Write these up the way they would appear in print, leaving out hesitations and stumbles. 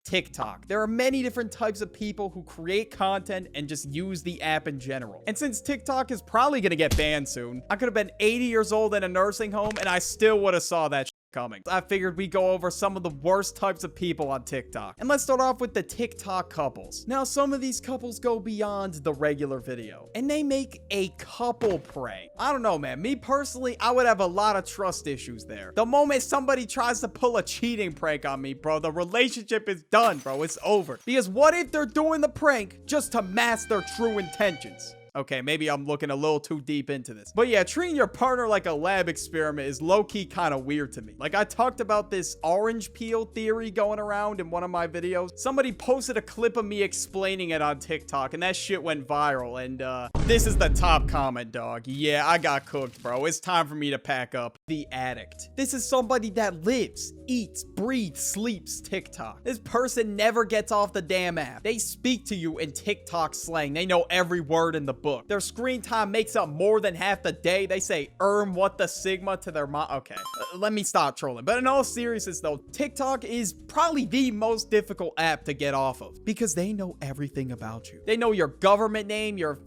TikTok. There are many different types of people who create content and just use the app in general. And since TikTok is probably gonna get banned soon, I could have been 80 years old in a nursing home and I still would have saw that coming. I figured we go over some of the worst types of people on TikTok. And let's start off with the TikTok couples. Now, some of these couples go beyond the regular video and they make a couple prank. I don't know, man. Me personally, I would have a lot of trust issues there. The moment somebody tries to pull a cheating prank on me, bro, the relationship is done, bro. It's over. Because what if they're doing the prank just to mask their true intentions? Okay, maybe I'm looking a little too deep into this. But yeah, treating your partner like a lab experiment is low-key kind of weird to me. Like, I talked about this orange peel theory going around in one of my videos. Somebody posted a clip of me explaining it on TikTok, and that shit went viral. And this is the top comment, dog. Yeah, I got cooked, bro. It's time for me to pack up. The addict. This is somebody that lives, eats, breathes, sleeps TikTok. This person never gets off the damn app. They speak to you in TikTok slang. They know every word in the book. Their screen time makes up more than half the day. They say what the sigma to their mom. Okay, let me stop trolling. But in all seriousness though, TikTok is probably the most difficult app to get off of because they know everything about you. They know your government name, your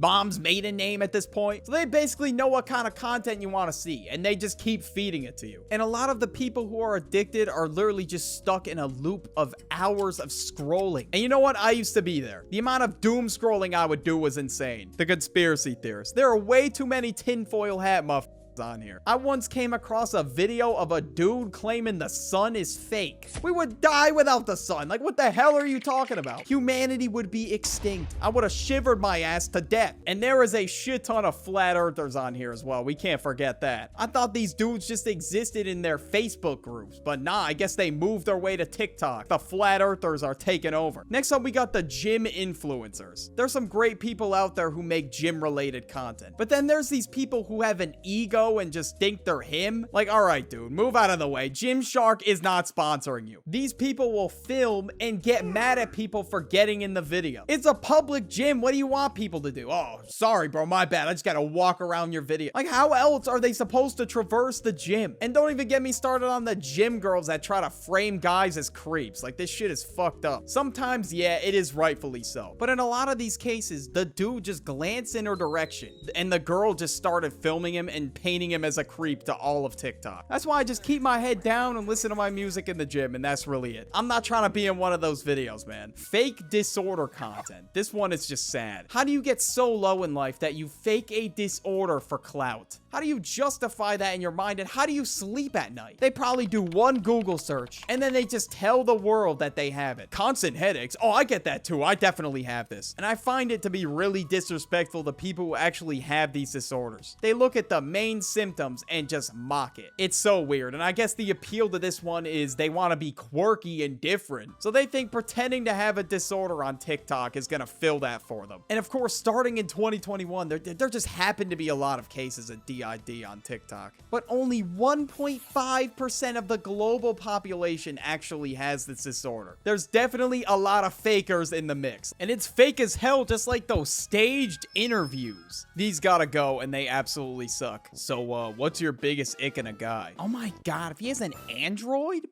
mom's maiden name at this point. So they basically know what kind of content you want to see and they just keep feeding it to you. And a lot of the people who are addicted are literally just stuck in a loop of hours of scrolling. And you know what? I used to be there. The amount of doom scrolling I would do was insane. The conspiracy theorists. There are way too many tinfoil hat muffins on here. I once came across a video of a dude claiming the sun is fake. We would die without the sun. Like, what the hell are you talking about? Humanity would be extinct. I would have shivered my ass to death. And there is a shit ton of flat earthers on here as well. We can't forget that. I thought these dudes just existed in their Facebook groups, but nah, I guess they moved their way to TikTok. The flat earthers are taking over. Next up, we got the gym influencers. There's some great people out there who make gym related content, but then there's these people who have an ego and just think they're him. Like, all right, dude, move out of the way. Gymshark is not sponsoring you. These people will film and get mad at people for getting in the video. It's a public gym. What do you want people to do? Oh, sorry, bro, my bad. I just gotta walk around your video. Like, how else are they supposed to traverse the gym? And don't even get me started on the gym girls that try to frame guys as creeps. Like, this shit is fucked up. Sometimes, yeah, it is rightfully so. But in a lot of these cases, the dude just glanced in her direction and the girl just started filming him and painting him as a creep to all of TikTok. That's why I just keep my head down and listen to my music in the gym, and that's really it. I'm not trying to be in one of those videos, man. Fake disorder content. This one is just sad. How do you get so low in life that you fake a disorder for clout? How do you justify that in your mind, and how do you sleep at night? They probably do one Google search, and then they just tell the world that they have it. Constant headaches. Oh, I get that too. I definitely have this. And I find it to be really disrespectful to people who actually have these disorders. They look at the main symptoms and just mock it. It's so weird. And I guess the appeal to this one is they want to be quirky and different. So they think pretending to have a disorder on TikTok is going to fill that for them. And of course, starting in 2021, there just happen to be a lot of cases of DID on TikTok. But only 1.5% of the global population actually has this disorder. There's definitely a lot of fakers in the mix. And it's fake as hell, just like those staged interviews. These gotta go, and they absolutely suck. So, what's your biggest ick in a guy? Oh my god, if he has an android?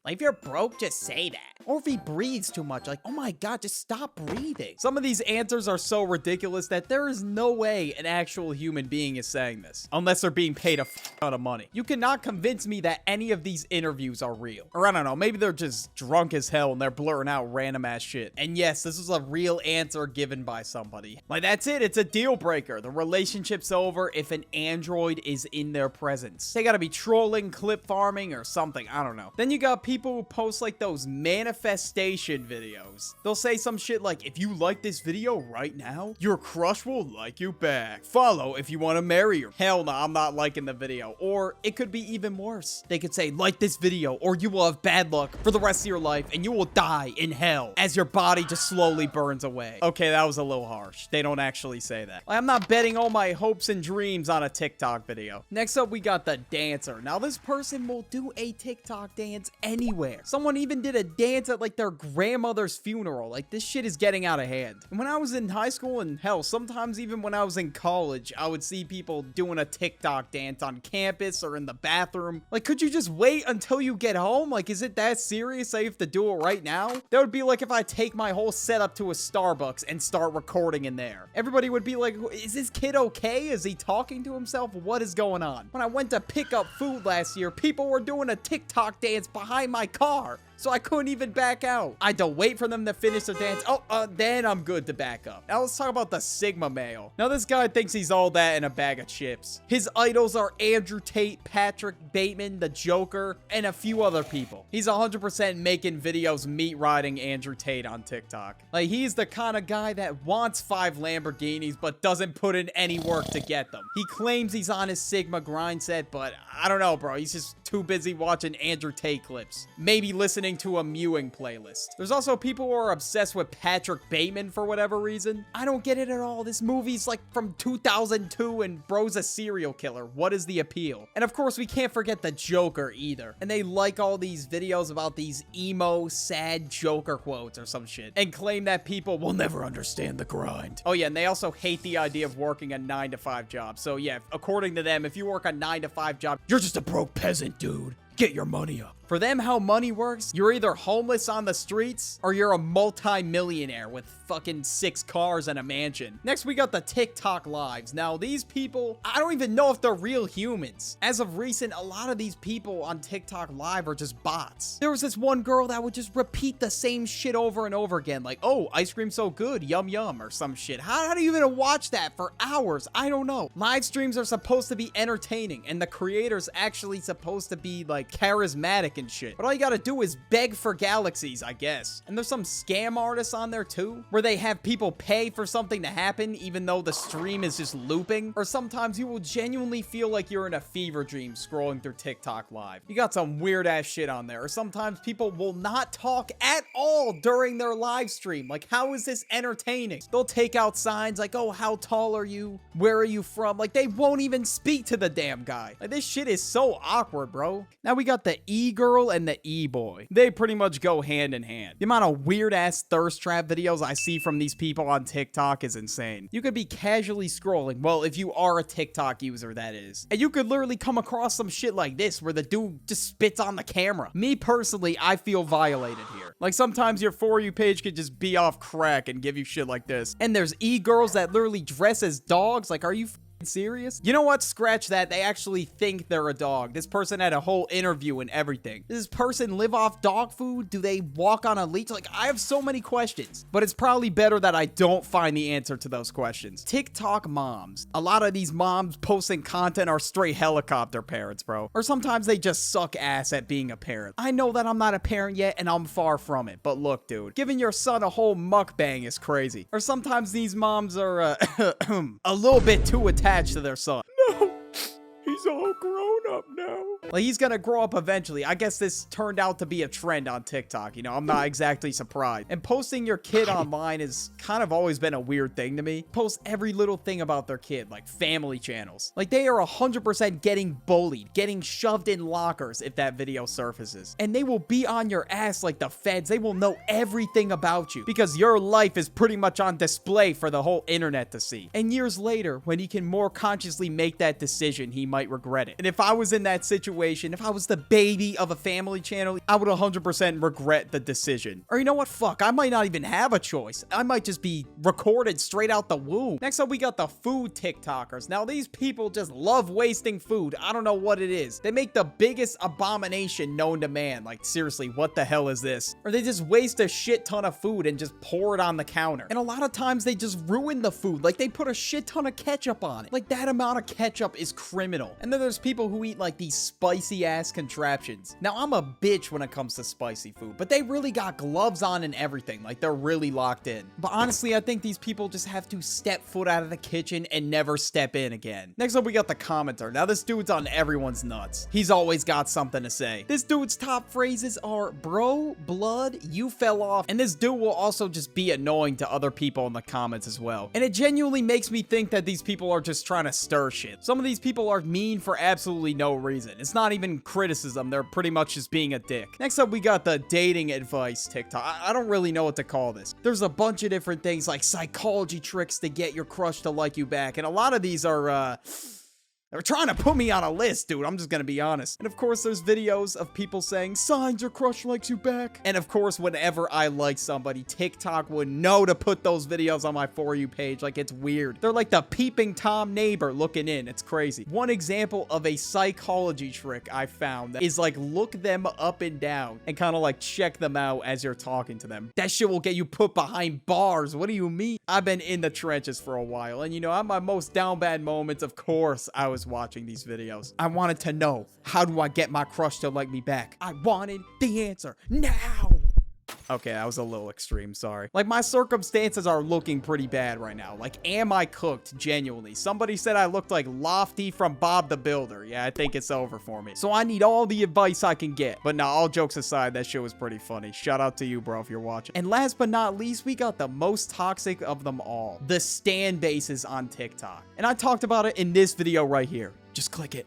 Like, if you're broke, just say that. Or if he breathes too much, like, oh my god, just stop breathing. Some of these answers are so ridiculous that there is no way an actual human being is saying this, unless they're being paid a ton of money. You cannot convince me that any of these interviews are real. Or I don't know, maybe they're just drunk as hell and they're blurring out random ass shit. And yes, this was a real answer given by somebody. Like, that's it. It's a deal breaker. The relationship's over if an android is in their presence. They gotta be trolling, clip farming, or something. I don't know. Then you got people who post like those manifestation videos. They'll say some shit like, if you like this video right now, your crush will like you back. Follow if you want to marry her. Hell no, I'm not liking the video. Or it could be even worse. They could say, like this video, or you will have bad luck for the rest of your life and you will die in hell as your body just slowly burns away. Okay, that was a little harsh. They don't actually say that. Like, I'm not betting all my hopes and dreams on a TikTok TikTok video. Next up, we got the dancer. Now, this person will do a TikTok dance anywhere. Someone even did a dance at like their grandmother's funeral. Like, this shit is getting out of hand. And when I was in high school, and hell, sometimes even when I was in college, I would see people doing a TikTok dance on campus or in the bathroom. Like, could you just wait until you get home? Like, is it that serious that you have to do it right now? That would be like if I take my whole setup to a Starbucks and start recording in there. Everybody would be like, is this kid okay? Is he talking to himself? What is going on? When I went to pick up food last year, people were doing a TikTok dance behind my car, so I couldn't even back out. I had to wait for them to finish their dance. Then I'm good to back up. Now let's talk about the Sigma male. Now this guy thinks he's all that in a bag of chips. His idols are Andrew Tate, Patrick Bateman, the Joker, and a few other people. He's 100% making videos meat riding Andrew Tate on TikTok. Like, he's the kind of guy that wants 5 Lamborghinis but doesn't put in any work to get them. He claims he's on his Sigma grind set, but I don't know, bro. He's just too busy watching Andrew Tate clips. Maybe listening to a mewing playlist. There's also people who are obsessed with Patrick Bateman for whatever reason. I don't get it at all. This movie's like from 2002 and bro's a serial killer. What is the appeal? And of course, we can't forget the Joker either. And they like all these videos about these emo, sad Joker quotes or some shit and claim that people will never understand the grind. Oh yeah, and they also hate the idea of working a 9-to-5 job. So yeah, according to them, if you work a 9-to-5 job, you're just a broke peasant, dude. Get your money up. For them, how money works, you're either homeless on the streets or you're a multi-millionaire with fucking 6 cars and a mansion. Next, we got the TikTok lives. Now, these people, I don't even know if they're real humans. As of recent, a lot of these people on TikTok live are just bots. There was this one girl that would just repeat the same shit over and over again. Like, oh, ice cream so good, yum yum, or some shit. How do you even watch that for hours? I don't know. Live streams are supposed to be entertaining, and the creator's actually supposed to be like charismatic and shit. But all you gotta do is beg for galaxies, I guess. And there's some scam artists on there too, where they have people pay for something to happen even though the stream is just looping. Or sometimes you will genuinely feel like you're in a fever dream scrolling through TikTok live. You got some weird ass shit on there. Or sometimes people will not talk at all during their live stream. Like, how is this entertaining? They'll take out signs like, oh, how tall are you? Where are you from? Like, they won't even speak to the damn guy. Like, this shit is so awkward, bro. Now we got the e-girl and the e-boy. They pretty much go hand in hand. The amount of weird ass thirst trap videos I see from these people on TikTok is insane. You could be casually scrolling, well, if you are a TikTok user, that is, and you could literally come across some shit like this where the dude just spits on the camera. Me personally, I feel violated here. Like, sometimes your For You page could just be off crack and give you shit like this. And there's e-girls that literally dress as dogs. Like, are you serious? You know what? Scratch that. They actually think they're a dog. This person had a whole interview and everything. Does this person live off dog food? Do they walk on a leash? Like, I have so many questions, but it's probably better that I don't find the answer to those questions. TikTok moms. A lot of these moms posting content are straight helicopter parents, bro. Or sometimes they just suck ass at being a parent. I know that I'm not a parent yet and I'm far from it, but look, dude, giving your son a whole mukbang is crazy. Or sometimes these moms are a little bit too attached to their son. No, he's all grown up now. Like, he's gonna grow up eventually. I guess this turned out to be a trend on TikTok. You know, I'm not exactly surprised. And posting your kid online has kind of always been a weird thing to me. Post every little thing about their kid, like family channels. Like, they are 100% getting bullied, getting shoved in lockers if that video surfaces. And they will be on your ass like the feds. They will know everything about you because your life is pretty much on display for the whole internet to see. And years later, when he can more consciously make that decision, he might regret it. And if I was in that situation, if I was the baby of a family channel, I would 100% regret the decision. Or you know what? Fuck, I might not even have a choice. I might just be recorded straight out the womb. Next up, we got the food TikTokers. Now, these people just love wasting food. I don't know what it is. They make the biggest abomination known to man. Like, seriously, what the hell is this? Or they just waste a shit ton of food and just pour it on the counter. And a lot of times they just ruin the food. Like, they put a shit ton of ketchup on it. Like, that amount of ketchup is criminal. And then there's people who eat like these spicy spicy ass contraptions. Now, I'm a bitch when it comes to spicy food, but they really got gloves on and everything. Like, they're really locked in. But honestly, I think these people just have to step foot out of the kitchen and never step in again. Next up, we got the commenter. Now, this dude's on everyone's nuts. He's always got something to say. This dude's top phrases are, bro, blood, you fell off. And this dude will also just be annoying to other people in the comments as well. And it genuinely makes me think that these people are just trying to stir shit. Some of these people are mean for absolutely no reason. It's not even criticism. They're pretty much just being a dick. Next up, we got the dating advice TikTok. I don't really know what to call this. There's a bunch of different things like psychology tricks to get your crush to like you back. And a lot of these are, they're trying to put me on a list, dude. I'm just gonna be honest. And of course, there's videos of people saying, signs your crush likes you back. And of course, whenever I like somebody, TikTok would know to put those videos on my For You page. Like, it's weird. They're like the peeping Tom neighbor looking in. It's crazy. One example of a psychology trick I found is like, look them up and down and kind of like check them out as you're talking to them. That shit will get you put behind bars. What do you mean? I've been in the trenches for a while. And you know, at my most down bad moments, of course, I was watching these videos. I wanted to know, how do I get my crush to like me back? I wanted the answer now. Okay, that was a little extreme, sorry. Like, my circumstances are looking pretty bad right now. Like, am I cooked? Genuinely. Somebody said I looked like Lofty from Bob the Builder. Yeah, I think it's over for me. So I need all the advice I can get. But now, all jokes aside, that shit was pretty funny. Shout out to you, bro, if you're watching. And last but not least, we got the most toxic of them all. The stan bases on TikTok. And I talked about it in this video right here. Just click it.